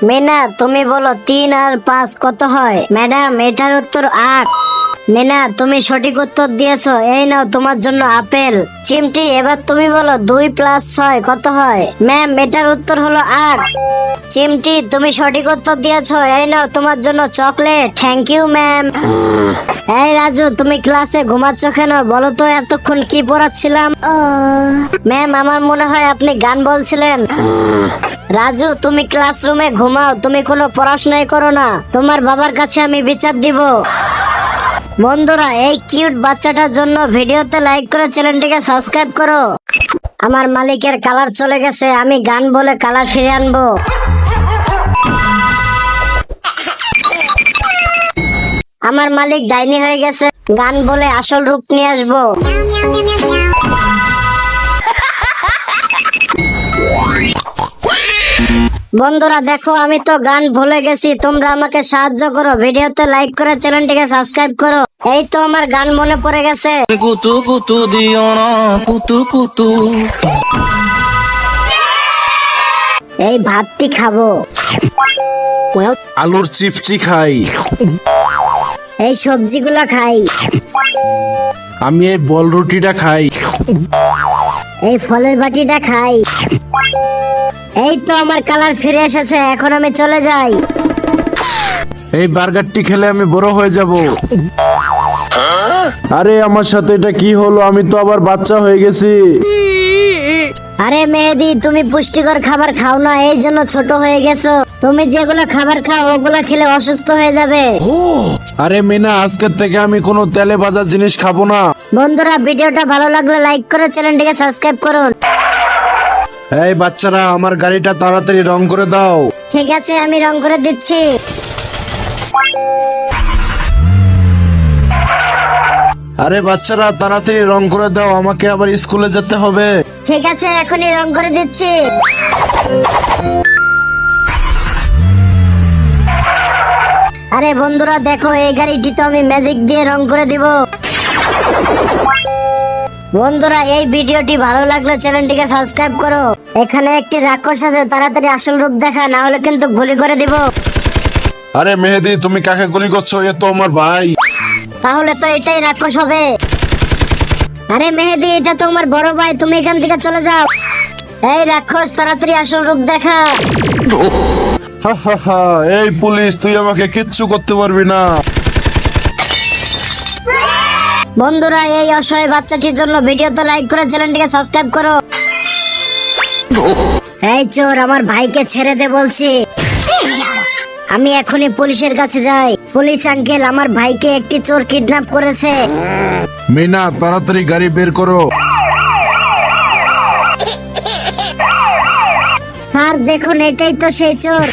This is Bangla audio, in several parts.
মিনা তুমি বলো 3 আর 5 কত হয়? ম্যাডাম এটার উত্তর 8। মিনা তুমি সঠিক উত্তর দিয়েছো, এই নাও তোমার জন্য আপেল। চিমটি এবার তুমি বলো 2 + 6 কত হয়? ম্যাম এটার উত্তর হলো 8। চিমটি তুমি সঠিক উত্তর দিয়েছো, এই নাও তোমার জন্য চকলেট। Thank you ma'am. এই রাজু তুমি ক্লাসে ঘুমাচ্ছ কেন? বলো তো এতক্ষণ কি পড়াচ্ছিলাম? ম্যাম আমার মনে হয় আপনি গান বলছিলেন। রাজু তুমি ক্লাসরুমে ঘুমাও, তুমি কোনো পড়াশোনাই করো না। তোমার বাবার কাছে আমি বিচার দিব। বন্ধুরা এই কিউট বাচ্চাটার জন্য ভিডিওতে লাইক করে চ্যানেলটিকে সাবস্ক্রাইব করো। আমার মালিকের কালার চলে গেছে, আমি গান বলে কালার ফিরে আনবো। আমার মালিক ডাইনি হয়ে গেছে, গান বলে আসল রূপ নিয়ে আসবো। বন্ধুরা দেখো আমি তো গান ভুলে গেছি, তোমরা আমাকে সাহায্য করো, ভিডিওতে লাইক করে চ্যানেলটিকে সাবস্ক্রাইব করো। এই তো আমার গান মনে পড়ে গেছে। কুতু কুতু দিও না কুতু কুতু। এই ভাতটি খাবো, আলুর চিপটি খাই, এই সবজিগুলো খাই, আমি এই বল রুটিটা খাই, এই ফলের বাটিটা খাই। এই তো আমার কালার ফিরে এসেছে, এখন আমি চলে যাই। এই বার্গারটি খেলে আমি বড় হয়ে যাব। আরে আমার সাথে এটা কি হলো? আমি তো আবার বাচ্চা হয়ে গেছি। আরে মেহেদি তুমি পুষ্টিকর খাবার খাও না, এই জন্য ছোট হয়ে গেছো। তুমি যেগুলো খাবার খাও ওগুলা খেলে অসুস্থ হয়ে যাবে। আরে মিনা আজকের থেকে আমি কোনো তেলে ভাজা জিনিস খাবো না। বন্ধুরা ভিডিওটা ভালো লাগলে লাইক করে চ্যানেলটিকে সাবস্ক্রাইব করুন। এই বাচ্চারা আমার গাড়িটা তাড়াতাড়ি রং করে দাও। ঠিক আছে আমি রং করে দিচ্ছি। আরে বাচ্চারা তাড়াতাড়ি রং করে দাও, আমাকে আবার স্কুলে যেতে হবে। ঠিক আছে এখনই রং করে দিচ্ছি। আরে বন্ধুরা দেখো এই গাড়িটি তো আমি ম্যাজিক দিয়ে রং করে দিব। বন্ধুরা এই ভিডিওটি ভালো লাগলে চ্যানেলটিকে সাবস্ক্রাইব করো। এখানে একটি রাক্ষস আছে, তাড়াতাড়ি আসল রূপ দেখা, না হলে কিন্তু গুলি করে দিব। আরে মেহেদি তুমি কাকে গুলি করছো? এ তো আমার ভাই। তাহলে তো এটাই রাক্ষস হবে। আরে মেহেদি এটা তো আমার বড় ভাই, তুমি এখান থেকে চলে যাও। এই রাক্ষস তাড়াতাড়ি আসল রূপ দেখা। হা হা হা, এই পুলিশ তুই আমাকে কিচ্ছু করতে পারবি না। বন্ধুরা এই অসহায় বাচ্চাটির জন্য ভিডিওতে লাইক করে চ্যানেলটিকে সাবস্ক্রাইব করো। এই চোর আমার ভাইকে ছেড়ে দে বলছি। আমি এখনই পুলিশের কাছে যাই। পুলিশ আঙ্কেল আমার ভাইকে একটি চোর কিডন্যাপ করেছে। মিনা তাড়াতাড়ি গাড়ি বের করো। স্যার দেখুন এটাই তো সেই চোর।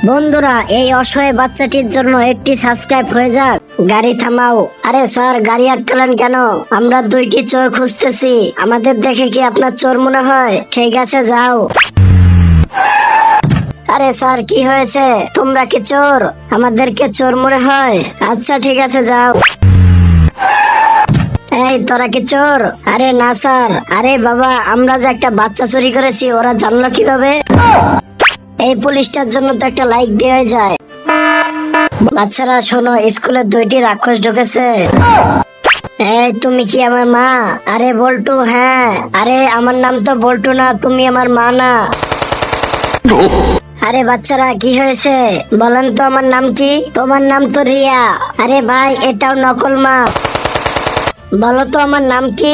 বন্ধুরা এই অসহায় বাচ্চাটির জন্য একটি সাবস্ক্রাইব হয়ে যাক। গাড়ি থামাও। আরে স্যার গাড়ি আটকালেন কেন? আমরা 2টি চোর খুঁজতেছি, আমাদের দেখে কি আপনার চোর মনে হয়? ঠিক আছে যাও। আরে স্যার কি হয়েছে? তোমরা কি চোর? আমাদেরকে চোর মনে হয়? আচ্ছা ঠিক আছে যাও। এই তোরা কি চোর? আরে না স্যার। আরে বাবা আমরা যে একটা বাচ্চা চুরি করেছি, ওরা জানলো কিভাবে? এই পুলিশটার জন্য তো একটা লাইক দেওয়া যায়। বাচ্চারা শোনো, স্কুলে 2টি রাক্ষস ঢুকেছে। এই তুমি কি আমার মা? আরে বল্টু হ্যাঁ। আরে আমার নাম তো বল্টু না, তুমি আমার মা না। আরে বাচ্চারা কি হয়েছে বলেন তো, আমার নাম কি? তোমার নাম তো রিয়া। আরে ভাই এটাও নকল মা, বলো তো আমার নাম কি?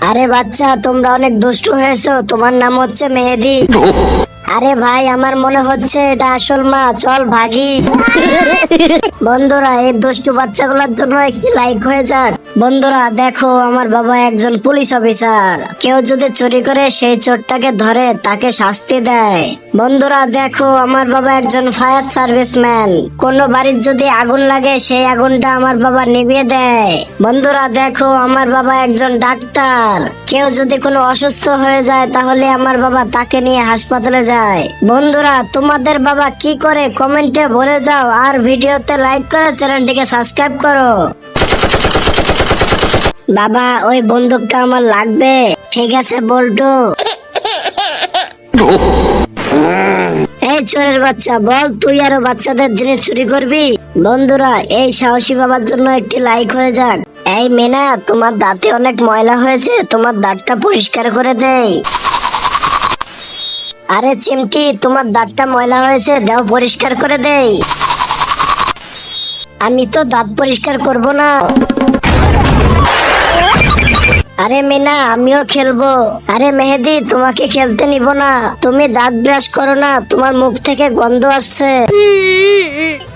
আরে বাচ্চা তোমরা অনেক দুষ্টু হয়েছো, তোমার নাম হচ্ছে মেহেদি। আরে ভাই আমার মনে হচ্ছে এটা আসল মা, চল ভাগি। বন্ধুরা এই দুষ্টু বাচ্চাগুলোর জন্য একটি লাইক হয়ে যাক। বন্ধুরা দেখো আমার বাবা একজন পুলিশ অফিসার, কেউ যদি চুরি করে সেই চোরটাকে ধরে তাকে শাস্তি দেয়। বন্ধুরা দেখো আমার বাবা একজন ফায়ার সার্ভিসম্যান, কোন বাড়ির যদি আগুন লাগে সেই আগুনটা আমার বাবা নিভিয়ে দেয়। বন্ধুরা দেখো আমার বাবা একজন ডাক্তার, কেউ যদি কোনো অসুস্থ হয়ে যায় তাহলে আমার বাবা তাকে নিয়ে হাসপাতালে যায়। বন্ধুরা তোমাদের বাবা কি করে কমেন্টে বলে যাও, আর ভিডিওতে লাইক করে চ্যানেলটিকে সাবস্ক্রাইব করো। বাবা ওই বন্দুকটা আমার লাগবে। ঠিক আছে বল্টু। এই চোরের বাচ্চা, বল তুই আরো বাচ্চাদের জিনিস চুরি করবি? বন্ধুরা, এই সাহসী বাবার জন্য একটি লাইক হয়ে যাক। এই মেনা, তোমার দাঁতে অনেক ময়লা হয়েছে, তোমার দাঁতটা পরিষ্কার করে দেই। আরে চিমটি, তোমার দাঁতটা ময়লা হয়েছে, দাও পরিষ্কার করে দেই। আমি তো দাঁত পরিষ্কার করব না। আরে মিনা, আমিও খেলবো। আরে মেহেদি, তোমাকে খেলতে নিব না, তুমি দাঁত ব্রাশ করো না, তোমার মুখ থেকে গন্ধ আসছে।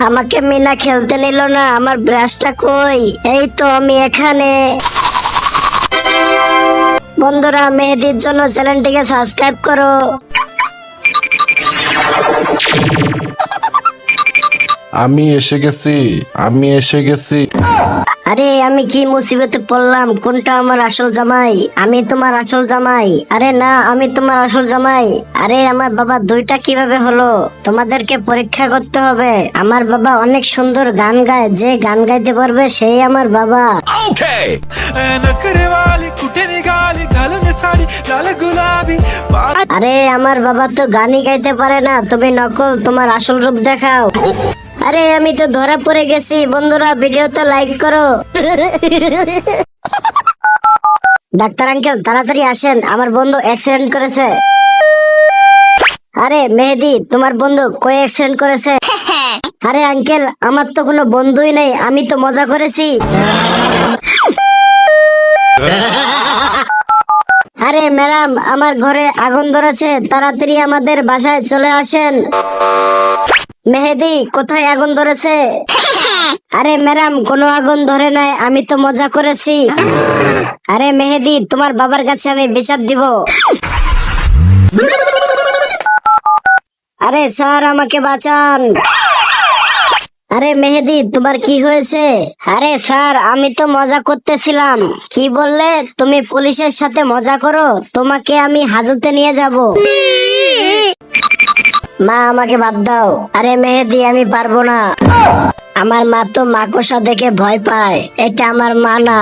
আমাকে মিনা খেলতে নিল না, আমার ব্রাশটা কই? এই তো আমি এখানে। বন্ধুরা, মেহেদির জন্য চ্যানেলটিকে সাবস্ক্রাইব করো। আমি এসে গেছি, আমি এসে গেছি। আরে আমি কি মুসিবতে পড়লাম? কোনটা আমার আসল জামাই? আমি তোমার আসল জামাই? আরে না, আমি তোমার আসল জামাই। আরে আমার বাবা দুইটা কিভাবে হলো? তোমাদেরকে পরীক্ষা করতে হবে। আমার বাবা অনেক সুন্দর গান গায়, যে গান গাইতে পারবে সেই আমার বাবা। नखरे वाली कुठे निघाली घालून साडी लाल गुलाबी আরে আমার বাবা তো গানই গাইতে পারে না, তুমি নকল, তোমার আসল রূপ দেখাও। আরে আমি তো ধরা পড়ে গেছি। বন্ধুরা, ভিডিওতে লাইক করো। ডাক্তার আঙ্কেল, তাড়াতাড়ি আসেন, আমার বন্ধু অ্যাক্সিডেন্ট করেছে। আরে মেহেদি, তোমার বন্ধু কই অ্যাক্সিডেন্ট করেছে? আরে আঙ্কেল, আমার তো কোনো বন্ধুই নেই, আমি তো মজা করেছি। আরে ম্যাডাম, আমার ঘরে আগুন ধরেছে, তাড়াতাড়ি আমাদের বাসায় চলে আসেন। মেহেদি, কোথায় আগুন ধরেছে? আরে ম্যাডাম, কোনো আগুন ধরে নাই, আমি তো মজা করেছি। আরে মেহেদি, তোমার বাবার কাছে আমি বিচার দিব। আরে স্যার, আমাকে বাঁচান। আরে মেহেদি, তোমার কি হয়েছে? আরে স্যার, আমি তো মজা করতেছিলাম। কি বললে? তুমি পুলিশের সাথে মজা করো? তোমাকে আমি হাজতে নিয়ে যাব। মা, আমাকে বাদ দাও। আরে মেহেদি, আমি পারবো না। আমার মা তো মাকড়সা দেখে ভয় পায়, এটা আমার মা না।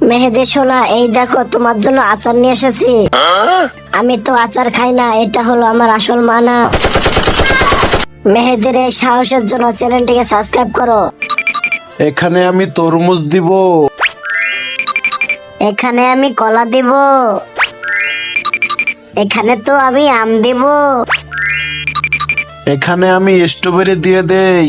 মেহেদি সোনা, এই দেখো, তোমার জন্য আচার নিয়ে এসেছি। আমি তো আচার খাই না, এটা হলো আমার আসল মা না। মেহেদির এই সাহসের জন্য চ্যানেলটিকে সাবস্ক্রাইব করো। এখানে আমি তরমুজ দিব। এখানে আমি কলা দিব। এখানে তো আমি আম দিব। এখানে আমি স্ট্রবেরি দিয়ে দেই।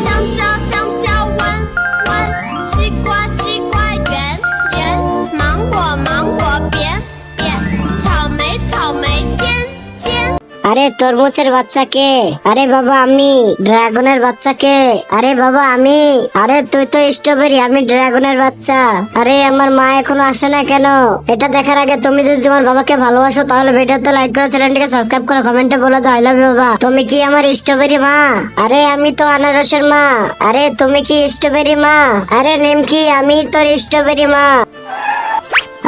香蕉，香蕉，弯弯；西瓜，西瓜，圆圆；芒果，芒果，扁扁；草莓，草莓，尖尖。আরে তরমুজের বাচ্চাকে। আরে বাবা, আমি ড্রাগনের বাচ্চাকে। আরে বাবা, আমি। আরে তুই তো স্ট্রবেরি, আমি ড্রাগনের বাচ্চা। আরে আমার মা এখনো আসে না কেন? এটা দেখার আগে তুমি যদি তোমার বাবাকে ভালোবাসো, তাহলে ভিডিওতে লাইক করো, চ্যানেলটিকে সাবস্ক্রাইব করো, কমেন্টে বলে যাও আই লাভ ইউ বাবা। তুমি কি আমার স্ট্রবেরি মা? আরে আমি তো আনারসের মা। আরে তুমি কি স্ট্রবেরি মা? আরে নিমকি, আমি তোর স্ট্রবেরি মা।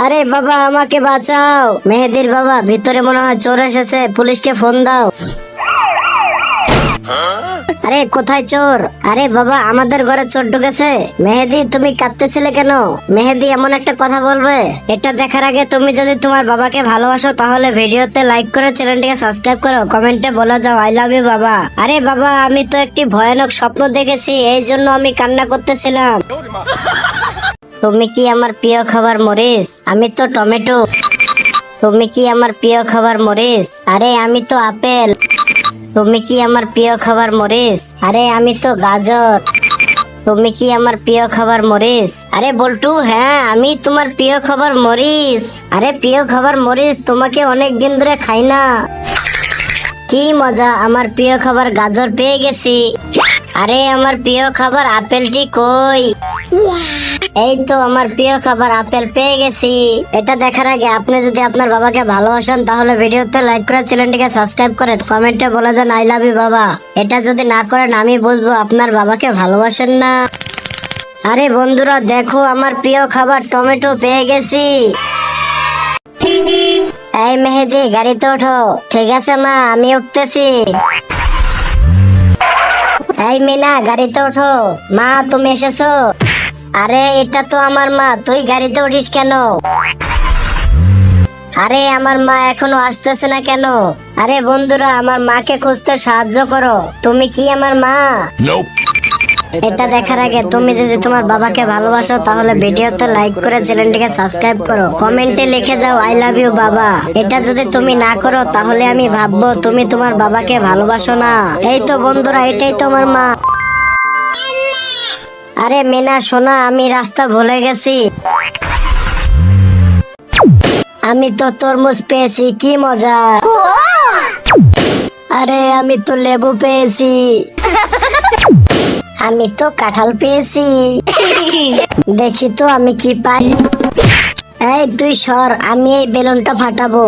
আরে বাবা, আমাকে বাঁচাও। মেহেদির বাবা, ভিতরে মনে হয় চোর এসেছে, পুলিশকে ফোন দাও। আরে কোথায় চোর? আরে বাবা, আমাদের ঘরে চোর ঢুকেছে। মেহেদি, তুমি কাঁদতেছিলে কেন? মেহেদি, এমন একটা কথা বলবে? এটা দেখার আগে তুমি যদি তোমার বাবাকে ভালোবাসো, তাহলে ভিডিওতে লাইক করে চ্যানেলটিকে সাবস্ক্রাইব করো, কমেন্টে বলে যাও আই লাভ ইউ বাবা। আরে বাবা, আমি তো একটি ভয়ানক স্বপ্ন দেখেছি, এই জন্য আমি কান্না করতেছিলাম। তুমি কি আমার প্রিয় খাবার মরিচ? আমি তো টমেটো। তুমি কি আমার প্রিয় খাবার মরিচ? আরে আমি তো আপেল। তুমি কি আমার প্রিয় খাবার মরিচ? আরে আমি তো গাজর। তুমি কি আমার প্রিয় খাবার মরিচ? আরে বল্টু, হ্যাঁ, আমি তোমার প্রিয় খাবার মরিচ। আরে প্রিয় খাবার মরিচ, তোমাকে অনেক দিন ধরে খাই না। কি মজা, আমার প্রিয় খাবার গাজর পেয়ে গেছি। আরে আমার প্রিয় খাবার আপেলটি কই? এই তো আমার প্রিয় খাবার আপেল পেয়ে গেছি। এটা দেখার আগে আপনি যদি আপনার বাবাকে ভালোবাসেন, তাহলে ভিডিওতে লাইক করে চ্যানেলটিকে সাবস্ক্রাইব করেন, কমেন্টে বলে যান আই লাভ ইউ বাবা। এটা যদি না করেন, আমি বুঝবো আপনার বাবাকে ভালোবাসেন না। আরে বন্ধুরা, দেখো, আমার প্রিয় খাবার টমেটো পেয়ে গেছি। এই মেহেদি, গাড়িতে ওঠো। ঠিক আছে মা, আমি উঠতেছি। এই মিনা, গাড়িতে ওঠো। মা, তুমি এসেছো? আরে এটা তো আমার মা, তুই গাড়িতে উঠিস কেন? আরে আমার মা এখনো আসতেছে না কেন? আরে বন্ধুরা, আমার মাকে খুঁজতে সাহায্য করো। তুমি কি আমার মা? এটা দেখার আগে তুমি যদি তোমার বাবাকে ভালোবাসো তাহলে ভিডিওতে লাইক করে চ্যানেলটিকে সাবস্ক্রাইব করো, কমেন্টে লিখে যাও আই লাভ ইউ বাবা। এটা যদি তুমি না করো তাহলে আমি ভাববো তুমি তোমার বাবাকে ভালোবাসো না। এই তো বন্ধুরা, এটাই তোমার মা। আরে মিনা সোনা, আমি রাস্তা ভুলে গেছি। আমি তো তরমুজ পেয়েছি, কি মজা। আরে আমি তো লেবু পেয়েছি। আমি তো কাঁঠাল পেয়েছি। দেখি তো আমি কি পাই। এই তুই সর, আমি এই বেলুনটা ফাটাবো।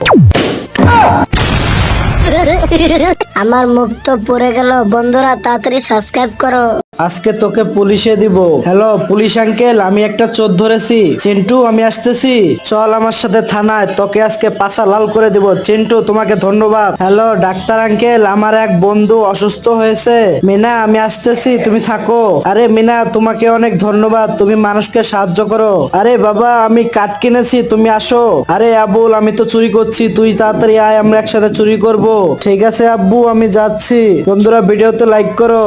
আমার মুখ তো পড়ে গেল। বন্ধুরা তাড়াতাড়ি সাবস্ক্রাইব করো। আজকে তোকে পুলিশে দিব। হ্যালো পুলিশ আঙ্কেল, আমি একটা চোর ধরেছি। চিন্টু আমি আসতেছি, চল আমার সাথে থানায়, তোকে আজকে পাছা লাল করে দিব। চিন্টু তোমাকে ধন্যবাদ। হ্যালো ডাক্তার আঙ্কেল, আমার এক বন্ধু অসুস্থ হয়েছে। মিনা আমি আসতেছি, তুমি থাকো। আরে মিনা তোমাকে অনেক ধন্যবাদ, তুমি মানুষকে সাহায্য করো। আরে বাবা আমি কাঠ কিনেছি, তুমি আসো। আরে আবুল আমি তো চুরি করছি, তুই তাড়াতাড়ি আয়, আমরা একসাথে চুরি করব। ঠিক আছে আব্বু আমি যাচ্ছি। বন্ধুরা ভিডিওতে লাইক করো।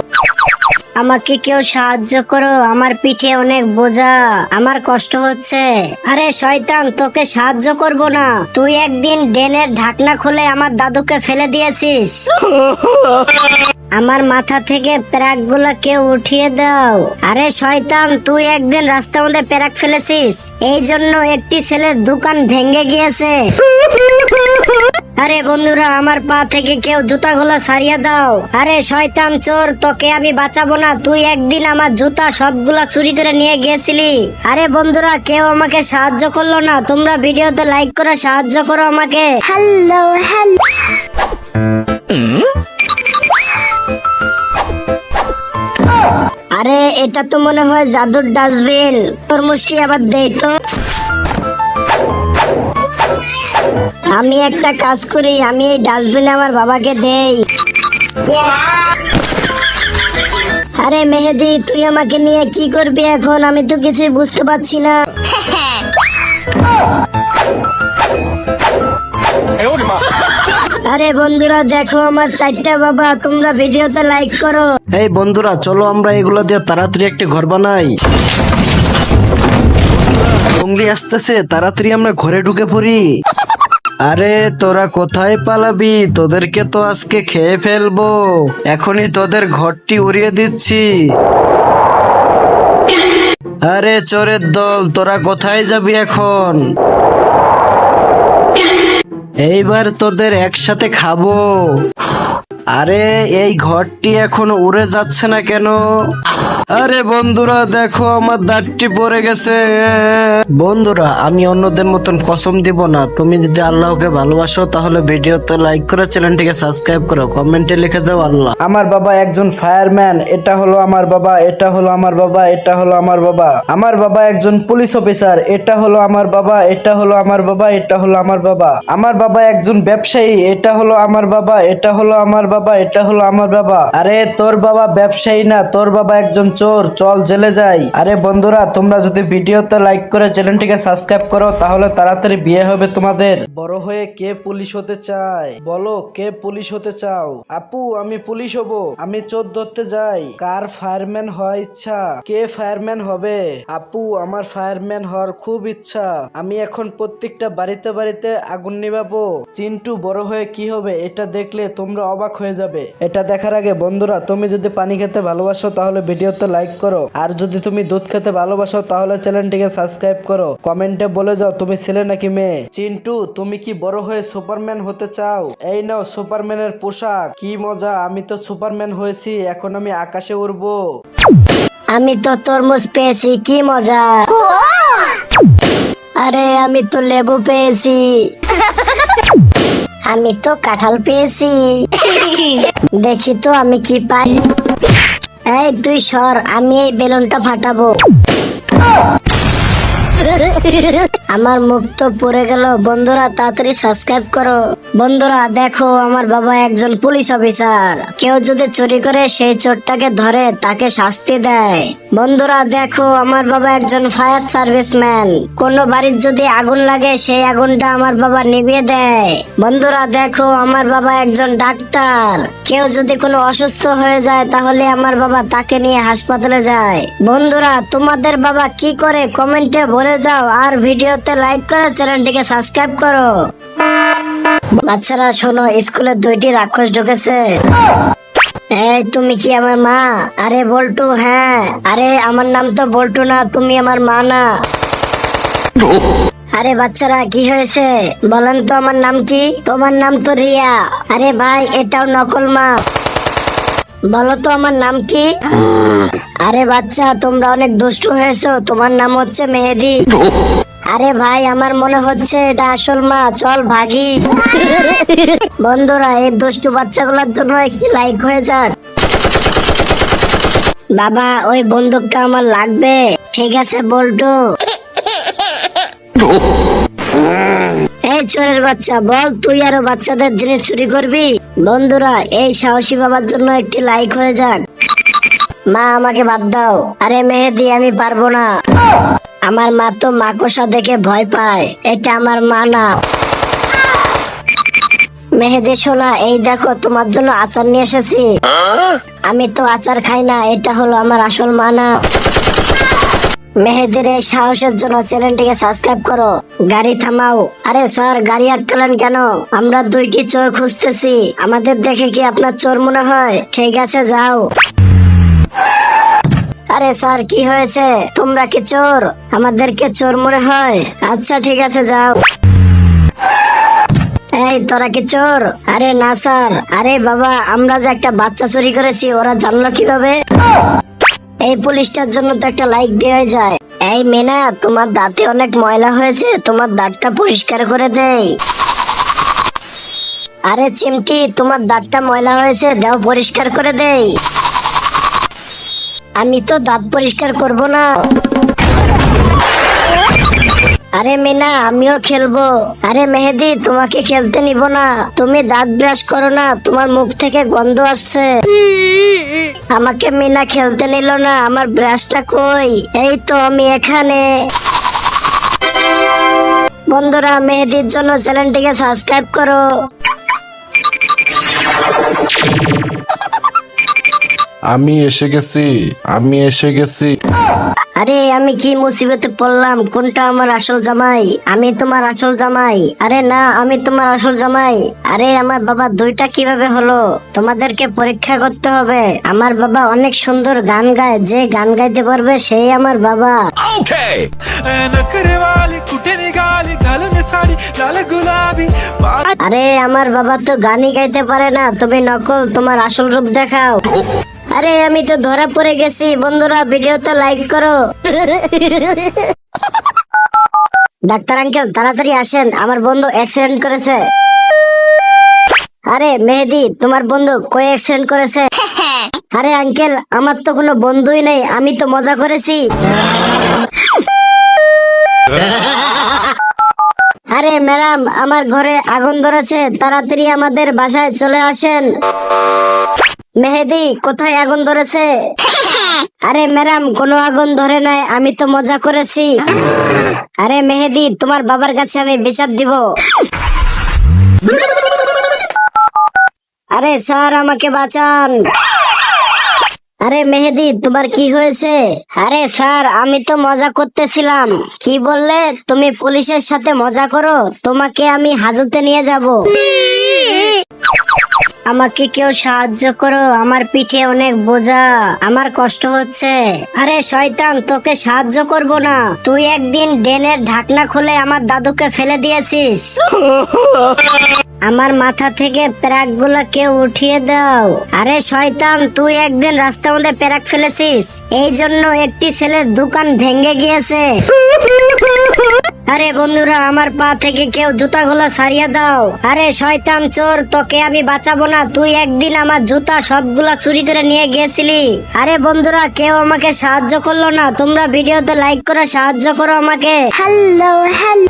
আমাকে কেউ সাহায্য করো, আমার পিঠে অনেক বোঝা, আমার কষ্ট হচ্ছে। আরে শয়তান, তোকে সাহায্য করব না। তুই একদিন ড্রেনের ঢাকনা খুলে আমার দাদুকে ফেলে দিয়েছিস। আমার মাথা থেকে প্যারাক গুলা কেউ উঠিয়ে দাও। আরে শয়তান, তুই একদিন রাস্তার মধ্যে প্যারাক ফেলেছিস, এই জন্য একটি ছেলের দোকান ভেঙে গিয়েছে। আরে বন্ধুরা, আমার পা থেকে কেউ জুতাগুলো সারিয়ে দাও। আরে শয়তান চোর, তোকে আমি বাঁচাবো না। তুই একদিন আমার জুতা সবগুলা চুরি করে নিয়ে গিয়েছিলি। আরে বন্ধুরা, কেউ আমাকে সাহায্য করলো না। তোমরা ভিডিওতে লাইক করে সাহায্য করো আমাকে। Hello hello. আরে এটা তো মনে হয় জাদুর ডাস্টবিন। তরমুজটি আবার দেই তো। আমি একটা কাজ করি, আমি এই ডাস্টবিনে আমার বাবাকে দেই। আরে মেহেদি, তুই আমাকে নিয়ে কি করবি এখন? আমি তো কিছুই বুঝতে পারছি না। আরে বন্ধুরা দেখো আমার 4টা বাবা। তোমরা ভিডিওতে লাইক করো। এই বন্ধুরা চলো আমরা এগুলো দিয়ে তাড়াতাড়ি একটি ঘর বানাই। জঙ্গলি আসতেছে, তাড়াতাড়ি আমরা ঘরে ঢুকে পড়ি। আরে তোরা কোথায় পালাবি? তোদেরকে তো আজকে খেয়ে ফেলবো। এখনই তোদের ঘরটি উড়িয়ে দিচ্ছি। আরে চোরের দল, তোরা কোথায় যাবি এখন? এইবার তোদের একসাথে খাবো। আরে এই ঘরটি এখনো উড়ে যাচ্ছে না কেন? আরে বন্ধুরা দেখো আমার দাঁতটি পড়ে গেছে। বন্ধুরা আমি অন্যদের মতন কসম দিব না। তুমি যদি আল্লাহকে ভালোবাসো তাহলে ভিডিওতে লাইক করে চ্যানেলটিকে সাবস্ক্রাইব করো, কমেন্টে লিখে যাও আল্লাহ। আমার বাবা একজন ফায়ারম্যান, এটা হলো আমার বাবা, এটা হলো আমার বাবা, এটা হলো আমার বাবা। আমার বাবা একজন পুলিশ অফিসার, এটা হলো আমার বাবা, এটা হলো আমার বাবা, এটা হলো আমার বাবা। আমার বাবা একজন ব্যবসায়ী, এটা হলো আমার বাবা, এটা হলো আমার বাবা, এটা হলো আমার বাবা। আরে তোর বাবা ব্যবসায়ী না, তোর বাবা একজন চোর, চল জেলে যাই। আরে বন্ধুরা তোমরা যদি ভিডিওতে লাইক করে চ্যানেলটিকে সাবস্ক্রাইব করো তাহলে তাড়াতাড়ি বিয়ে হবে তোমাদের। বড় হয়ে কে পুলিশ হতে চায় বলো? কে পুলিশ হতে চাও? আপু আমি পুলিশ হব, আমি চোর ধরতে যাই। কার ফায়ারম্যান হওয়ার ইচ্ছা? কে ফায়ারম্যান হবে? আপু আমার ফায়ারম্যান হওয়ার খুব ইচ্ছা। আমি এখন প্রত্যেকটা বাড়িতে বাড়িতে আগুন নিভাবো। চিন্টু বড় হয়ে কি হবে এটা দেখলে তোমরা অবাক হয়ে যাবে। এটা দেখার আগে বন্ধুরা তুমি যদি পানি খেতে ভালোবাসো তাহলে ভিডিওতে লাইক করো, আর যদি তুমি দুধ খেতে ভালোবাসো তাহলে চ্যানেলটিকে সাবস্ক্রাইব করো। কমেন্টে বলে যাও তুমি ছেলে নাকি মেয়ে। চিন্টু তুমি কি বড় হয়ে সুপারম্যান হতে চাও? এই নাও সুপারম্যানের পোশাক, কি মজা। আমি তো সুপারম্যান হয়েছি, এখন আমি আকাশে উড়বো। আমি তো তরমুজ পেয়েছি, কি মজা। আরে আমি তো লেবু পেয়েছি। আমি তো কাঁঠাল পেয়েছি। দেখি তো আমি কি পাই। এই তুই সর, আমি এই বেলুনটা ফাটাবো। আমার মুখ তো পড়ে গেল। বন্ধুরা তাড়াতাড়ি সাবস্ক্রাইব করো। বন্ধুরা দেখো আমার বাবা একজন পুলিশ অফিসার। কেউ যদি চুরি করে সেই চোরটাকে ধরে তাকে শাস্তি দেয়। বন্ধুরা দেখো আমার বাবা একজন ফায়ার সার্ভিসম্যান। কোন বাড়ির যদি আগুন লাগে সেই আগুনটা আমার বাবা নিভিয়ে দেয়। বন্ধুরা দেখো আমার বাবা একজন ডাক্তার। কেউ যদি কোনো অসুস্থ হয়ে যায় তাহলে আমার বাবা তাকে নিয়ে হাসপাতালে যায়। বন্ধুরা তোমাদের বাবা কি করে কমেন্টে বলে যাও, আর ভিডিওতে লাইক করে চ্যানেলটিকে সাবস্ক্রাইব করো। বাচ্চারা শোনো, স্কুলে 2টি রাক্ষস ঢুকেছে। এই তুমি কি আমার মা? আরে বল্টু, হ্যাঁ। আরে আমার নাম তো বল্টু না, তুমি আমার মা না। আরে বাচ্চারা কি হয়েছে বলেন তো, আমার নাম কি? তোমার নাম তো রিয়া। আরে ভাই এটাও নকল মা। বলো তো আমার নাম কি? আরে বাচ্চা তোমরা অনেক দুষ্টু হয়েছো, তোমার নাম হচ্ছে মেহেদি। আরে ভাই আমার মনে হচ্ছে এটা আসল মা, চল ভাগি। বন্ধুরা এই দুষ্টু বাচ্চাগুলোর জন্য একটি লাইক হয়ে যাক। বাবা ওই বন্দুকটা আমার লাগবে। ঠিক আছে বল্টু। এই চোরের বাচ্চা, বল তুই আরো বাচ্চাদের জিনিস চুরি করবি? বন্ধুরা এই সাহসী বাবার জন্য একটি লাইক হয়ে যাক। মা আমাকে বাদ দাও। আরে মেহেদি আমি পারবো না। আমার মা তো মাকড়সা দেখে ভয় পায়, এটা আমার মা না। মেহেদি শোনা, এই দেখো তোমার জন্য আচার নিয়ে এসেছি। আমি তো আচার খাই না, এটা হলো আমার আসল মা না। মেহেদির এই সাহসের জন্য চ্যানেলটিকে সাবস্ক্রাইব করো। গাড়ি থামাও। আরে স্যার গাড়ি আটকালেন কেন? আমরা 2টি চোর খুঁজতেছি। আমাদের দেখে কি আপনার চোর মনে হয়? ঠিক আছে যাও। আরে স্যার কি হয়েছে? তোমরা কি চোর? আমাদেরকে চোর মনে হয়? আচ্ছা ঠিক আছে যাও। এই তোরা কি চোর? আরে না স্যার। আরে বাবা আমরা যে একটা বাচ্চা চুরি করেছি, ওরা জানলো কিভাবে? এই পুলিশটার জন্য তো একটা লাইক দেওয়া যায়। এই মেনা তোমার দাঁতে অনেক ময়লা হয়েছে, তোমার দাঁতটা পরিষ্কার করে দেই। আরে চিমটি তোমার দাঁতটা ময়লা হয়েছে, দাও পরিষ্কার করে দেই। আমি তো দাঁত পরিষ্কার করব না। আরে মিনা আমিও খেলবো। আরে মেহেদি তোমাকে খেলতে নিব না, তুমি দাঁত ব্রাশ করো না, তোমার মুখ থেকে গন্ধ আসছে। আমাকে মিনা খেলতে নিল না, আমার ব্রাশটা কই? এই তো আমি এখানে। বন্ধুরা মেহেদির জন্য চ্যানেলটিকে সাবস্ক্রাইব করো। আমি এসে গেছি, আমি এসে গেছি। আরে আমি কি মুসিবতে পড়লাম? কোনটা আমার আসল জামাই? আমি তোমার আসল জামাই? আরে না আমি তোমার আসল জামাই। আরে আমার বাবা 2টা কিভাবে হলো? তোমাদেরকে পরীক্ষা করতে হবে। আমার বাবা অনেক সুন্দর গান গায়, যে গান গাইতে পারবে সেই আমার বাবা। नखरे वाली कुठे निघाली घालून साडी लाल गुलाबी আরে আমার বাবা তো গানই গাইতে পারে না, তুমি নকল, তোমার আসল রূপ দেখাও। আরে আমি তো ধরা পড়ে গেছি। বন্ধুরা ভিডিওতে লাইক করো। ডাক্তার আঙ্কেল তাড়াতাড়ি আসেন, আমার বন্ধু অ্যাক্সিডেন্ট করেছে। আরে মেহেদি তোমার বন্ধু কই অ্যাক্সিডেন্ট করেছে? আরে আঙ্কেল আমার তো কোনো বন্ধুই নেই, আমি তো মজা করেছি। আরে ম্যাডাম আমার ঘরে আগুন ধরেছে, তাড়াতাড়ি আমাদের বাসায় চলে আসেন। মেহেদি কোথায় আগুন ধরেছে? আরে ম্যাডাম কোনো আগুন ধরে নাই, আমি তো মজা করেছি। আরে মেহেদি তোমার বাবার কাছে আমি বিচার দিব। আরে স্যার আমাকে বাঁচান। আরে মেহেদি তোমার কি হয়েছে? আরে স্যার আমি তো মজা করতেছিলাম। কি বললে? তুমি পুলিশের সাথে মজা করো? তোমাকে আমি হাজতে নিয়ে যাব। আমাকে কেউ সাহায্য করো, আমার পিঠে অনেক বোঝা, আমার কষ্ট হচ্ছে। আরে শয়তান তোকে সাহায্য করব না, তুই একদিন ড্রেনের ঢাকনা খুলে আমার দাদুকে ফেলে দিয়েছিস। আমার মাথা থেকে প্যারাক গুলো কেউ উঠিয়ে দাও। আরে শয়তান তুই একদিন রাস্তার মধ্যে প্যারাক ফেলেছিস, এই জন্য একটি ছেলের দোকান ভেঙে গিয়েছে। আরে বন্ধুরা, আমার পা থেকে কেউ জুতাগুলো সারিয়ে দাও। আরে শয়তান চোর, তোকে আমি বাঁচাবো না। তুই একদিন আমার জুতা সবগুলা চুরি করে নিয়ে গেছিলি। আরে বন্ধুরা, কেউ আমাকে সাহায্য করলো না। তোমরা ভিডিওতে লাইক করে সাহায্য করো আমাকে। Hello hello.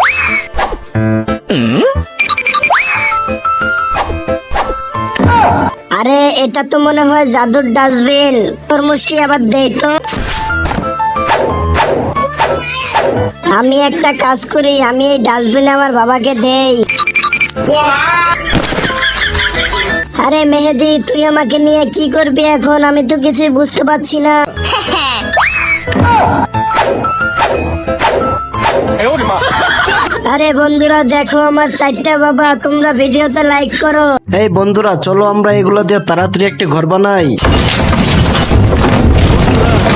আরে এটা তো মনে হয় জাদুর ডাস্টবিন। তরমুজটি আবার দেই তো। আমি একটা কাজ করি, আমি এই ডাস্টবিনে আমার বাবাকে দেই। আরে মেহেদি, তুই আমাকে নিয়ে কি করবি এখন? আমি তো কিছুই বুঝতে পারছি না। আরে বন্ধুরা দেখো আমার 4টা বাবা। তোমরা ভিডিওতে লাইক করো। এই বন্ধুরা, চলো আমরা এগুলো দিয়ে তাড়াতাড়ি একটা ঘর বানাই।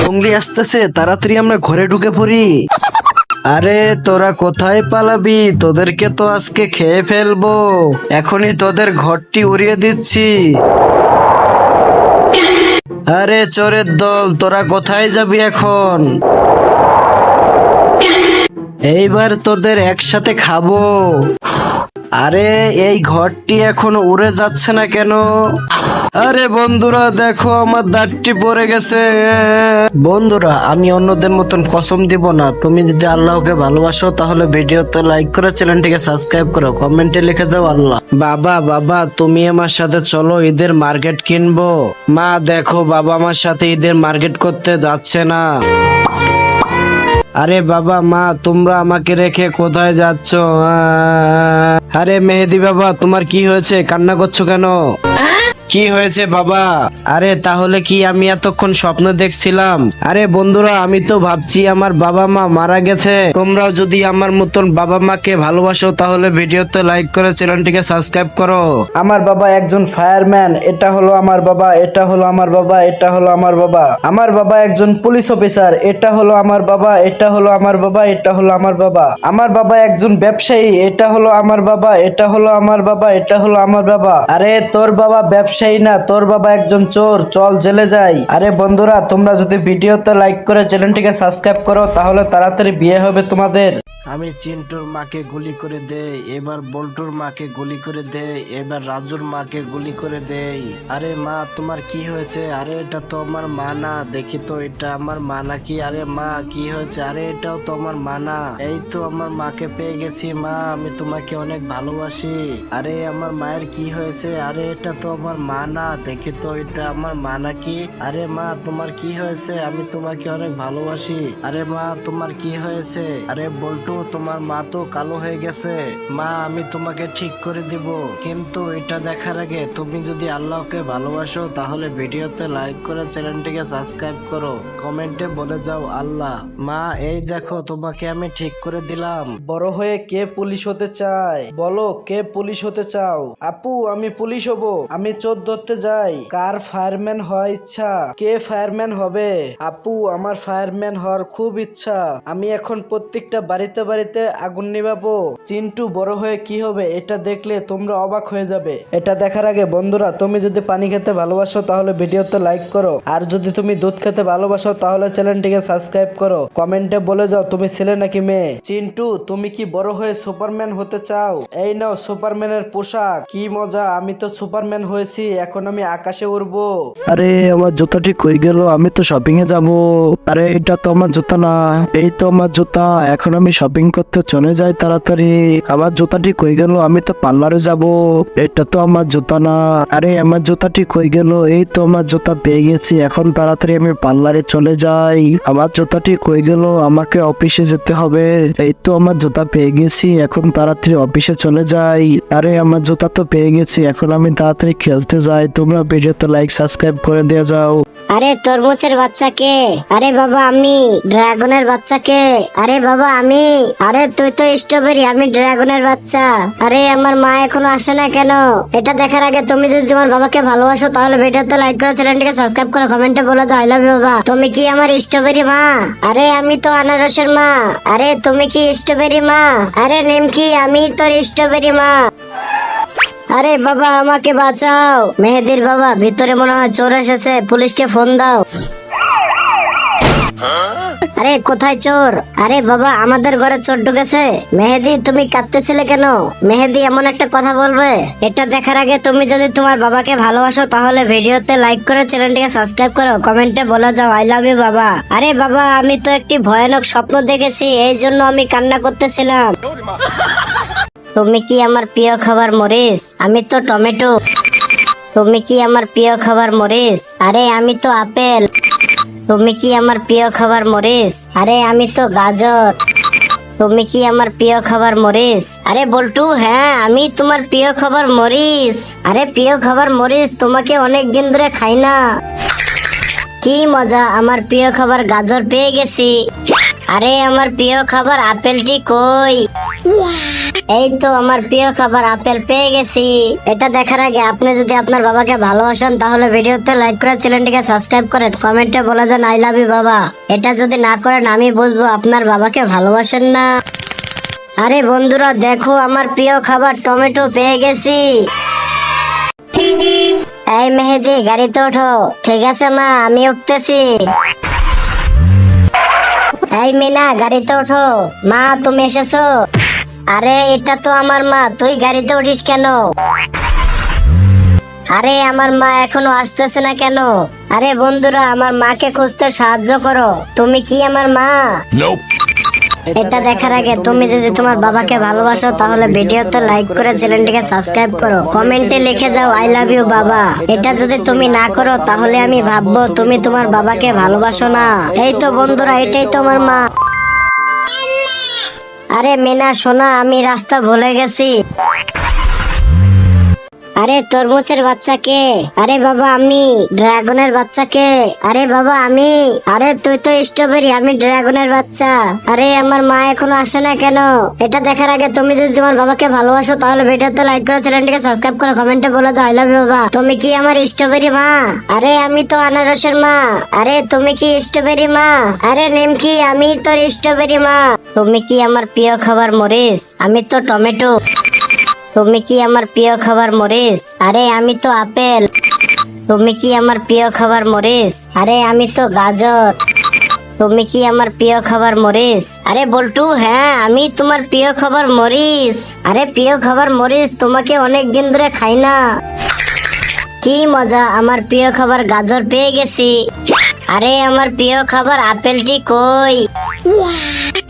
জঙ্গলি আসতেছে, তাড়াতাড়ি আমরা ঘরে ঢুকে পড়ি। আরে তোরা কোথায় পালাবি? তোদেরকে তো আজকে খেয়ে ফেলবো। এখনই তোদের ঘরটি উড়িয়ে দিচ্ছি। আরে চোরের দল, তোরা কোথায় যাবি এখন? এইবার তোদের একসাথে খাবো। আরে এই ঘরটি এখনো উড়ে যাচ্ছে না কেন? আরে বন্ধুরা দেখো, আমার দাঁতটি পড়ে গেছে। বন্ধুরা, আমি অন্যদের মতন কসম দিব না। তুমি যদি আল্লাহকে ভালোবাসো তাহলে ভিডিওতে লাইক করে চ্যানেলটিকে সাবস্ক্রাইব করো, কমেন্টে লিখে যাও আল্লাহ। বাবা বাবা, তুমি আমার সাথে চলো, ঈদের মার্কেট কিনবো। মা দেখো, বাবা আমার সাথে ঈদের মার্কেট করতে যাচ্ছে না। আরে বাবা মা, তোমরা আমাকে রেখে কোথায় যাচ্ছ? আরে মেহেদি বাবা, তোমার কি হয়েছে? কান্না করছো কেন? কি হয়েছে বাবা? আরে তাহলে কি আমি এতক্ষণ স্বপ্ন দেখছিলাম? আরে বন্ধুরা, আমি তো ভাবছি আমার বাবা মা মারা গেছে। তোমরাও যদি আমার মতন বাবা মাকে ভালোবাসো তাহলে ভিডিওতে লাইক করে চ্যানেলটিকে সাবস্ক্রাইব করো। আমার বাবা একজন ফায়ারম্যান। এটা হলো আমার বাবা, এটা হলো আমার বাবা, এটা হলো আমার বাবা। আমার বাবা একজন পুলিশ অফিসার। এটা হলো আমার বাবা, এটা হলো আমার বাবা, এটা হলো আমার বাবা। আমার বাবা একজন ব্যবসায়ী। এটা হলো আমার বাবা, এটা হলো আমার বাবা, এটা হলো আমার বাবা। আরে তোর বাবা ব্যবসায়ী না, তোর বাবা একজন চোর। চল জেলে যাই। আরে বন্ধুরা, তোমরা যদি ভিডিওতে লাইক করে চ্যানেলটিকে সাবস্ক্রাইব করো তাহলে তাড়াতাড়ি বিয়ে হবে তোমাদের। আমি চিন্টুর মাকে গুলি করে দেই, এবার বল্টুর মাকে গুলি করে দেই, এবার রাজুর মাকে গুলি করে দেই। আরে মা, তোমার কি হয়েছে? আরে এটা তো আমার মা না। দেখি তো এটা আমার মা নাকি? আরে মা, কি হয়েছে? আরে এটাও তো আমার মা না। এই তো আমার মাকে পেয়ে গেছি। মা, আমি তোমাকে অনেক ভালোবাসি। আরে আমার মায়ের কি হয়েছে? আরে এটা তো আমার মা না। দেখি তো এটা আমার মা নাকি? আরে মা, তোমার কি হয়েছে? আমি তোমাকে অনেক ভালোবাসি। আরে মা, তোমার কি হয়েছে? আরে বল্টু, তোমার মা তো কালো হয়ে গেছে। মা, আমি তোমাকে ঠিক করে দিব, কিন্তু এটা দেখার আগে তুমি যদি আল্লাহকে ভালোবাসো তাহলে ভিডিওতে লাইক করে চ্যানেলটিকে সাবস্ক্রাইব করো, কমেন্টে বলে যাও আল্লাহ। মা, এই দেখো, তোমাকে আমি ঠিক করে দিলাম। বড় হয়ে কে পুলিশ হতে চায়? বলো, কে পুলিশ হতে চাও? আপু, আমি পুলিশ হব। আমি চোর ধরতে যাই। কার ফায়ারম্যান হওয়ার ইচ্ছা? কে ফায়ারম্যান হবে? আপু, আমার ফায়ারম্যান হওয়ার খুব ইচ্ছা। আমি এখন প্রত্যেকটা বাড়িতে বাড়িতে আগুন নিভাবো। চিন্টু বড় হয়ে কি হবে এটা দেখলে তোমরা অবাক হয়ে যাবে। এটা দেখার আগে বন্ধুরা, তুমি যদি পানি খেতে ভালোবাসো তাহলে ভিডিওতে লাইক করো, আর যদি তুমি দুধ খেতে ভালোবাসো তাহলে চ্যানেলটিকে সাবস্ক্রাইব করো, কমেন্টে বলে যাও তুমি ছেলে নাকি মেয়ে। চিন্টু, তুমি কি বড় হয়ে সুপারম্যান হতে চাও? এই নাও সুপারম্যানের পোশাক। কি মজা, আমি তো সুপারম্যান হয়েছি, এখন আমি আকাশে উড়বো। আরে আমার জুতাটি কই গেল? আমি তো শপিং এ যাবো। আরে এটা তো আমার জুতা না। এই তো আমার জুতা। এখন আমি শপিং করতে চলে যাই তাড়াতাড়ি। আমার জুতাটি কই গেল? আমি তো পার্লারে যাব। এটা তো আমার জুতা না। আরে আমার জুতাটি কই গেল? এই তো আমার জুতা পেয়ে গেছি। এখন তাড়াতাড়ি আমি পার্লারে চলে যাই। আমার জুতাটি কই গেল? আমাকে অফিসে যেতে হবে। এই তো আমার জুতা পেয়ে গেছি। এখন তাড়াতাড়ি অফিসে চলে যাই। আরে আমার জুতা তো পেয়ে গেছি। এখন আমি তাড়াতাড়ি খেলতে যাই। তোমরা ভিডিওতে লাইক সাবস্ক্রাইব করে দিয়ে যাও। আরে তরমুজের বাচ্চাকে? আরে বাবা আমি। ড্রাগনের বাচ্চাকে? আরে বাবা আমি। আরে তুই তো স্ট্রবেরি, আমি ড্রাগনের বাচ্চা। আরে আমার মা এখনো আসে না কেন? এটা দেখার আগে তুমি যদি তোমার বাবাকে ভালোবাসো তাহলে ভিডিওতে লাইক করে চ্যানেলটিকে সাবস্ক্রাইব করো, কমেন্টে বলে যাও আই লাভ ইউ বাবা। তুমি কি আমার স্ট্রবেরি মা? আরে আমি তো আনারসের মা। আরে তুমি কি স্ট্রবেরি মা? আরে নিমকি, আমি তোর স্ট্রবেরি মা। আরে বাবা আমাকে বাঁচাও। মেহেদির বাবা, ভিতরে মনে হয় চোর এসেছে, পুলিশকে ফোন দাও। আরে কোথায় চোর? আরে বাবা আমাদের ঘরে চোর ঢুকেছে। মেহেদি তুমি কাঁদতেছিলে কেন? মেহেদি এমন একটা কথা বলবে, এটা দেখার আগে তুমি যদি তোমার বাবাকে ভালোবাসো তাহলে ভিডিওতে লাইক করে চ্যানেলটিকে সাবস্ক্রাইব করো, কমেন্টে বলে যাও আই লাভ ইউ বাবা। আরে বাবা আমি তো একটি ভয়ানক স্বপ্ন দেখেছি, এই জন্য আমি কান্না করতেছিলাম। তুমি কি আমার প্রিয় খাবার মরিচ? আমি তো টমেটো। তুমি কি আমার প্রিয় খাবার মরিচ? আরে আমি তো আপেল। তুমি কি আমার প্রিয় খাবার মরিচ? আরে আমি তো গাজর। তুমি কি আমার প্রিয় খাবার মরিচ? আরে বল্টু হ্যাঁ আমি তোমার প্রিয় খাবার মরিচ। আরে প্রিয় খাবার মরিচ, তোমাকে অনেক দিন ধরে খাই না। কি মজা, আমার প্রিয় খাবার গাজর পেয়ে গেছি। আরে আমার প্রিয় খাবার আপেলটি কই? এই তো আমার প্রিয় খাবার আপেল পেয়ে গেছি। এটা দেখার আগে আপনি যদি আপনার বাবাকে ভালোবাসেন তাহলে ভিডিওতে লাইক করে চ্যানেলটিকে সাবস্ক্রাইব করেন, কমেন্টে বলে যান আই লাভ ইউ বাবা। এটা যদি না করেন আমি বুঝবো আপনার বাবাকে ভালোবাসেন না। আরে বন্ধুরা দেখো আমার প্রিয় খাবার টমেটো পেয়ে গেছি। এই মেহেদি গাড়িতে ওঠো। ঠিক আছে মা আমি উঠতেছি। এই মিনা গাড়িতে ওঠো। মা তুমি এসেছো? আরে এটা তো আমার মা, তুই গাড়িতে উঠিস কেন? আরে আমার মা এখনো আসতেছে না কেন? আরে বন্ধুরা আমার মাকে খুঁজতে সাহায্য করো। তুমি কি আমার মা? এটা দেখার আগে তুমি যদি তোমার বাবাকে ভালোবাসো তাহলে ভিডিওতে লাইক করে চ্যানেলটিকে সাবস্ক্রাইব করো, কমেন্টে লিখে যাও আই লাভ ইউ বাবা। এটা যদি তুমি না করো তাহলে আমি ভাববো তুমি তোমার বাবাকে ভালোবাসো না। এই তো বন্ধুরা এটাই তোমার মা। আরে মিনা সোনা আমি রাস্তা ভুলে গেছি। আরে তরমুজের বাচ্চা কে? আরে বাবা আমি। ড্রাগনের বাচ্চা কে? আরে বাবা আমি। আরে তুই তো স্ট্রবেরি, আমি ড্রাগনের বাচ্চা। আরে আমার মা এখনো আসে না কেন? এটা দেখার আগে তুমি যদি তোমার বাবাকে ভালোবাসো তাহলে ভিডিওতে লাইক করে চ্যানেলটিকে সাবস্ক্রাইব করো, কমেন্টে বলে যাও আই লাভ ইউ বাবা। তুমি কি আমার স্ট্রবেরি মা? আরে আমি তো আনারসের মা। আরে তুমি কি স্ট্রবেরি মা? আরে নিমকি আমি তোর স্ট্রবেরি মা। তুমি কি আমার প্রিয় খাবার মরিচ? আমি তো টমেটো। তুমি কি আমার প্রিয় খাবার মরিচ? আরে আমি তো আপেল। তুমি কি আমার প্রিয় খাবার মরিচ? আরে আমি তো গাজর। তুমি কি আমার প্রিয় খাবার মরিচ? আরে বল্টু হ্যাঁ আমি তোমার প্রিয় খাবার মরিচ। আরে প্রিয় খাবার মরিচ, তোমাকে অনেক দিন ধরে খাই না। কি মজা, আমার প্রিয় খাবার গাজর পেয়ে গেছি। আরে আমার প্রিয় খাবার আপেলটি কই?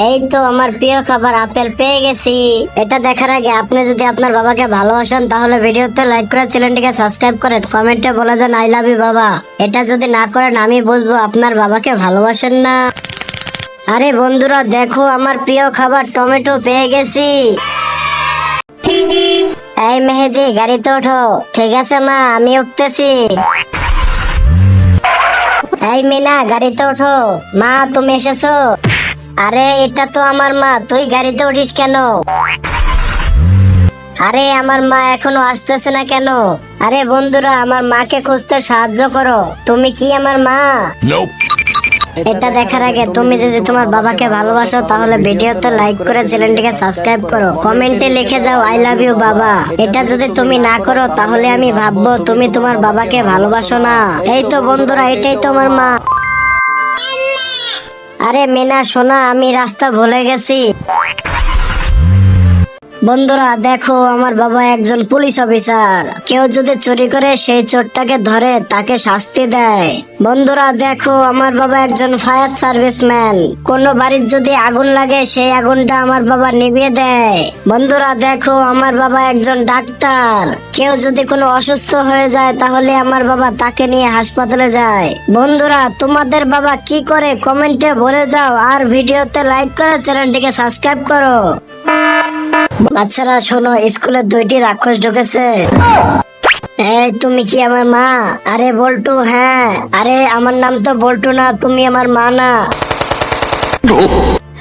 এই তো আমার প্রিয় খাবার আপেল পেয়ে গেছি। এটা দেখার আগে আপনি যদি আপনার বাবাকে ভালোবাসেন তাহলে ভিডিওতে লাইক করে চ্যানেলটিকে সাবস্ক্রাইব করেন, কমেন্টে বলে যান আই লাভ ইউ বাবা। এটা যদি না করেন আমি বুঝবো আপনার বাবাকে ভালোবাসেন না। আরে বন্ধুরা দেখো আমার প্রিয় খাবার টমেটো পেয়ে গেছি। এই মেহেদি গাড়িতে ওঠো। ঠিক আছে মা আমি উঠতেছি। এই মিনা গাড়িতে ওঠো। মা তুমি এসেছো? আরে এটা তো আমার মা, তুই গাড়িতে উঠিস কেন? আরে আমার মা এখনো আসতেছে না কেন? আরে বন্ধুরা আমার মাকে খুঁজতে সাহায্য করো। তুমি কি আমার মা? এটা দেখার আগে তুমি যদি তোমার বাবাকে ভালোবাসো তাহলে ভিডিওতে লাইক করে চ্যানেলটিকে সাবস্ক্রাইব করো, কমেন্টে লিখে যাও আই লাভ ইউ বাবা। এটা যদি তুমি না করো তাহলে আমি ভাববো তুমি তোমার বাবাকে ভালোবাসো না। এই তো বন্ধুরা এটাই তোমার মা। আরে মিনা সোনা আমি রাস্তা ভুলে গেছি। বন্ধুরা দেখো আমার বাবা একজন পুলিশ অফিসার, কেউ যদি চুরি করে সেই চোরটাকে ধরে তাকে শাস্তি দেয়। বন্ধুরা দেখো আমার বাবা একজন ফায়ার সার্ভিসম্যান, কোন বাড়ির যদি আগুন লাগে সেই আগুনটা আমার বাবা নিভিয়ে দেয়। বন্ধুরা দেখো আমার বাবা একজন ডাক্তার, কেউ যদি কোনো অসুস্থ হয়ে যায় তাহলে আমার বাবা তাকে নিয়ে হাসপাতালে যায়। বন্ধুরা তোমাদের বাবা কি করে কমেন্টে বলে যাও, আর ভিডিওতে লাইক করে চ্যানেলটিকে সাবস্ক্রাইব করো। বাচ্চারা শোনো, স্কুলে 2টি রাক্ষস ঢুকেছে। এই তুমি কি আমার মা? আরে বল্টু হ্যাঁ। আরে আমার নাম তো বল্টু না, তুমি আমার মা না।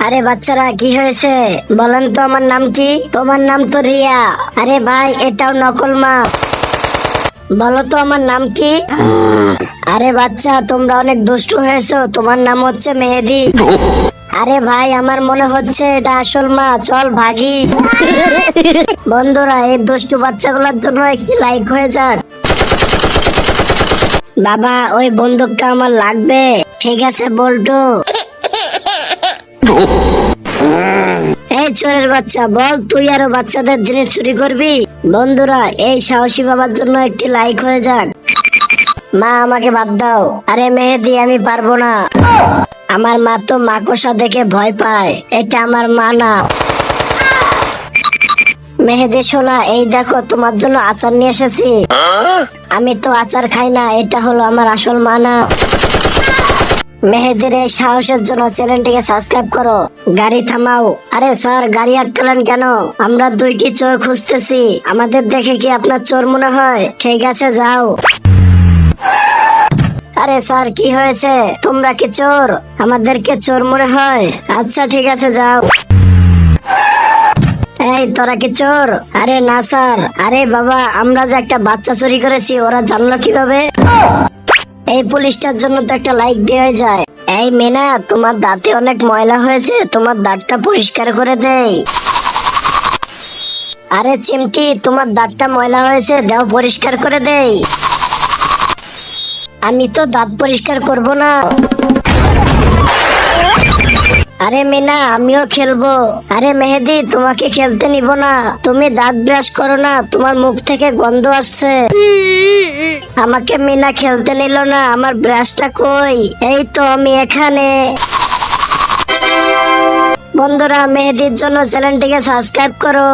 আরে বাচ্চারা কি হয়েছে বলেন তো, আমার নাম কি? তোমার নাম তো রিয়া। আরে ভাই এটাও নকল মা। বলো তো আমার নাম কি? আরে বাচ্চা তোমরা অনেক দুষ্টু হয়েছো, তোমার নাম হচ্ছে মেহেদি। আরে ভাই আমার মনে হচ্ছে এটা আসল মা, চল ভাগি। বন্ধুরা এই দুষ্টু বাচ্চাগুলোর জন্য একটি লাইক হয়ে যাক। বাবা ওই বন্দুকটা আমার লাগবে। ঠিক আছে বল্টু। এই চোরের বাচ্চা, বল তুই আরো বাচ্চাদের জিনিস চুরি করবি? বন্ধুরা, এই সাহসী বাবার জন্য একটি লাইক হয়ে যাক। মা, আমাকে বাদ দাও। আরে মেহেদি, আমি পারবো না। আমার মা তো মাকড়সা দেখে ভয় পায়, এটা আমার মা না। মেহেদি সোনা, এই দেখো তোমার জন্য আচার নিয়ে এসেছি। আমি তো আচার খাই না, এটা হলো আমার আসল মা না। মেহেদির এই সাহসের জন্য চ্যানেলটিকে সাবস্ক্রাইব করো। গাড়ি থামাও। আরে স্যার, গাড়ি আটকালেন কেন? আমরা দুইটি চোর খুঁজতেছি, আমাদের দেখে কি আপনার চোর মনে হয়? ঠিক আছে, যাও। আরে স্যার, কি হয়েছে? তোমরা কি চোর? আমাদেরকে চোর মনে হয়? আচ্ছা ঠিক আছে, যাও। এই, তোরা কি চোর? আরে না স্যার। আরে বাবা, আমরা যে একটা বাচ্চা চুরি করেছি, ওরা জানলো কিভাবে? এই পুলিশটার জন্য তো একটা লাইক দেওয়া যায়। এই মেনা, তোমার দাঁতে অনেক ময়লা হয়েছে, তোমার দাঁতটা পরিষ্কার করে দেই। আরে চিমটি, তোমার দাঁতটা ময়লা হয়েছে, দাও পরিষ্কার করে দেই। আমি তো দাঁত পরিষ্কার করব না। আরে মিনা, আমিও খেলবো। আরে মেহেদি, তোমাকে খেলতে নিব না। তুমি দাঁত ব্রাশ করো না, তোমার মুখ থেকে গন্ধ আসছে। আমাকে মিনা খেলতে নিল না, আমার ব্রাশটা কই? এই তো আমি এখানে। বন্ধুরা, মেহেদির জন্য চ্যানেলটিকে সাবস্ক্রাইব করো।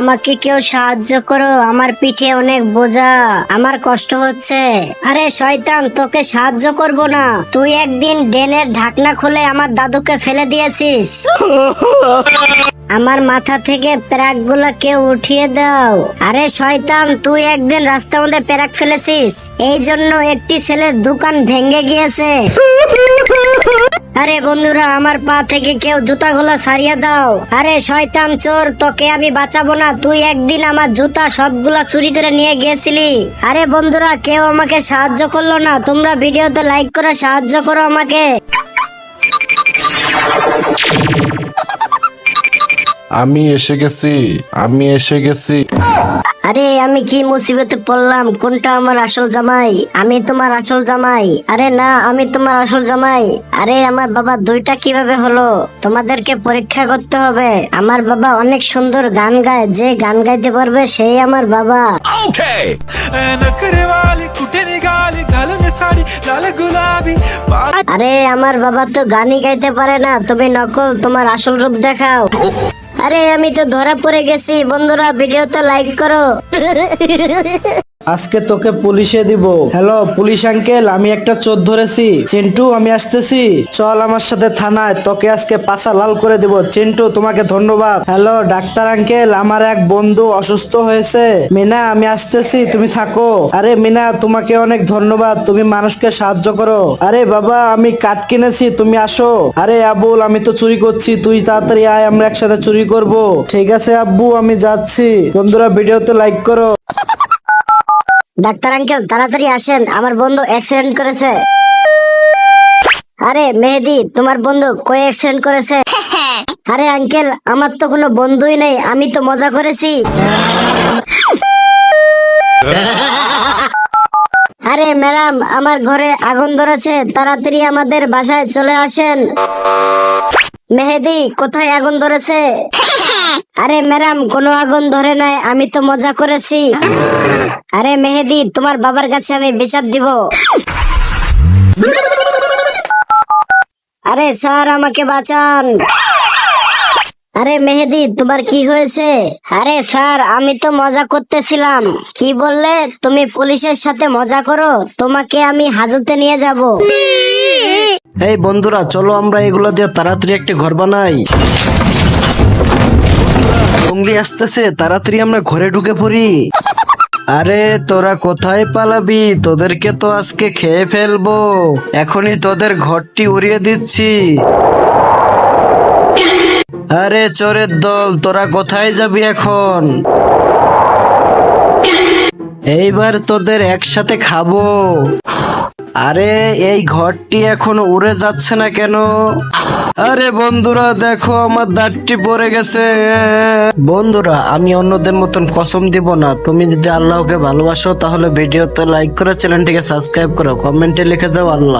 আমাকে কেউ সাহায্য করো, আমার পিঠে অনেক বোঝা, আমার কষ্ট হচ্ছে। আরে শয়তান, তোকে সাহায্য করব না। তুই একদিন ড্রেনের ঢাকনা খুলে আমার দাদুকে ফেলে দিয়েছিস। আমার মাথা থেকে প্যারাক গুলা কেউ উঠিয়ে দাও। আরে শয়তান, তুই একদিন রাস্তার মধ্যে প্যারাক ফেলেছিস, এই জন্য একটি ছেলের দোকান ভেঙে গিয়েছে। আরে বন্ধুরা, আমার পা থেকে কেউ জুতাগুলো সারিয়ে দাও। আরে শয়তান চোর, তোকে আমি বাঁচাবো না। তুই একদিন আমার জুতা সবগুলা চুরি করে নিয়ে গিয়েছিলি। আরে বন্ধুরা, কেউ আমাকে সাহায্য করলো না। তোমরা ভিডিওতে লাইক করে সাহায্য করো আমাকে। আমি এসে গেছি। আরে আমি কি মুসিবতে পড়লাম? কোনটা আমার আসল জামাই? আমি তোমার আসল জামাই? আরে না, আমি তোমার আসল জামাই। আরে আমার বাবা দুইটা কিভাবে হলো? তোমাদেরকে পরীক্ষা করতে হবে। আমার বাবা অনেক সুন্দর গান গায়, যে গান গাইতে পারবে সেই আমার বাবা। नखरे वाली कुठे निघाली घालून साडी लाल गुलाबी আরে আমার বাবা তো গানই গাইতে পারে না, তুমি নকল, তোমার আসল রূপ দেখাও। আরে আমি তো ধরা পড়ে গেছি। বন্ধুরা, ভিডিওতে লাইক করো। আজকে তোকে পুলিশে দিব। হ্যালো পুলিশ আঙ্কেল, আমি একটা চোর ধরেছি। চিন্টু, আমি আসতেছি, চল আমার সাথে থানায়, তোকে আজকে পাছা লাল করে দিব। চিন্টু, তোমাকে ধন্যবাদ। হ্যালো ডাক্তার আঙ্কেল, আমার এক বন্ধু অসুস্থ হয়েছে। মিনা, আমি আসতেছি, তুমি থাকো। আরে মিনা, তোমাকে অনেক ধন্যবাদ, তুমি মানুষকে সাহায্য করো। আরে বাবা, আমি কাঠ কিনেছি, তুমি আসো। আরে আবুল, আমি তো চুরি করছি, তুই তাড়াতাড়ি আয়, আমরা একসাথে চুরি করব। ঠিক আছে আব্বু, আমি যাচ্ছি। বন্ধুরা, ভিডিওতে লাইক করো। ডাক্তার আঙ্কেল, তাড়াতাড়ি আসেন, আমার বন্ধু অ্যাক্সিডেন্ট করেছে। আরে মেহেদি, তোমার বন্ধু কই অ্যাক্সিডেন্ট করেছে? আরে আঙ্কেল, আমার তো কোনো বন্ধুই নেই, আমি তো মজা করেছি। আরে ম্যাডাম, আমার ঘরে আগুন ধরেছে, তাড়াতাড়ি আমাদের বাসায় চলে আসেন। মেহেদি, কোথায় আগুন ধরেছে? আরে ম্যাডাম, কোনো আগুন ধরে নাই, আমি তো মজা করেছি। আরে মেহেদি, তোমার বাবার কাছে আমি বিচার দিব। আরে স্যার, আমাকে বাঁচান। আরে মেহেদি, তোমার কি হয়েছে? আরে স্যার, আমি তো মজা করতেছিলাম। কি বললে? তুমি পুলিশের সাথে মজা করো? তোমাকে আমি হাজতে নিয়ে যাব। এই বন্ধুরা, চলো আমরা এগুলো দিয়ে তাড়াতাড়ি একটি ঘর বানাই। জঙ্গলি আসতেছে, তাড়াতাড়ি আমরা ঘরে ঢুকে পড়ি। আরে তোরা কোথায় পালাবি? তোদেরকে তো আজকে খেয়ে ফেলবো। এখনই তোদের ঘরটি উড়িয়ে দিচ্ছি। আরে চোরের দল, তোরা কোথায় যাবি এখন? এইবার তোদের একসাথে খাবো। আরে এই ঘরটি এখনো উড়ে যাচ্ছে না কেন? আরে বন্ধুরা দেখো, আমার দাঁতটি পড়ে গেছে। বন্ধুরা, আমি অন্যদের মতন কসম দিব না। তুমি যদি আল্লাহকে ভালোবাসো তাহলে ভিডিওতে লাইক করে চ্যানেলটিকে সাবস্ক্রাইব করো, কমেন্টে লিখে যাও আল্লাহ।